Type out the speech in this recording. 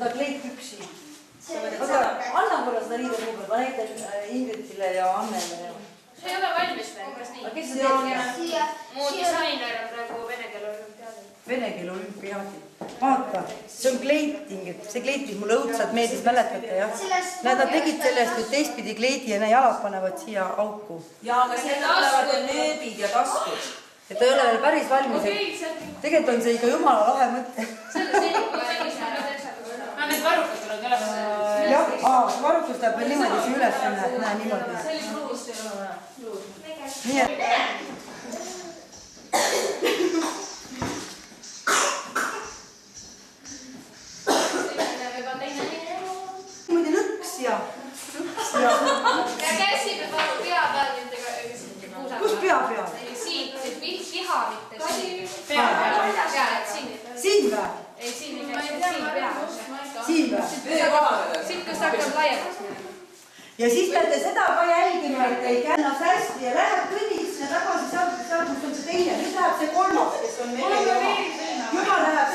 seda kleitpüksi. Anna korra seda riidepuuga, ma näitan Ingridile ja Annele. See ei ole valmis veel, kas nii? Aga kes see teeb? Mu disainer on praegu vene keele olümpiaadil. Vene keele olümpiaadil. Vaata, see on kleit, Ingrid. See kleit, mis mulle õudselt meeldis, mäletate, jah? Nad tegid sellest, et teistpidi kleidi ja jalad panevad siia auku. Ja, aga siin tulevad nööbid ja taskud. Ja ta ei ole veel päris valmis. Tegelikult on see ikka jumala lahe mõte. Need varrukud tulevad üles. Jah, varrukus läheb veel niimoodi see üles, näe niimoodi. See oli luust ja luust. Nii et... Muide lõks ja... Ja käsi peab varu pea peal, mitte kuusa. Kus pea peal? Siin, liha mitte siin. Pea peal. Siin vä? Ei, siin pea. Siin vä? Siit, kus hakkab laiemaks minema. Ja siis peate seda ka jälgima, et ei kännast hästi ja läheb kõnniks ja tagasi sealt, kus on see teine. Nüüd läheb see kolmas, kes on meie juba läheb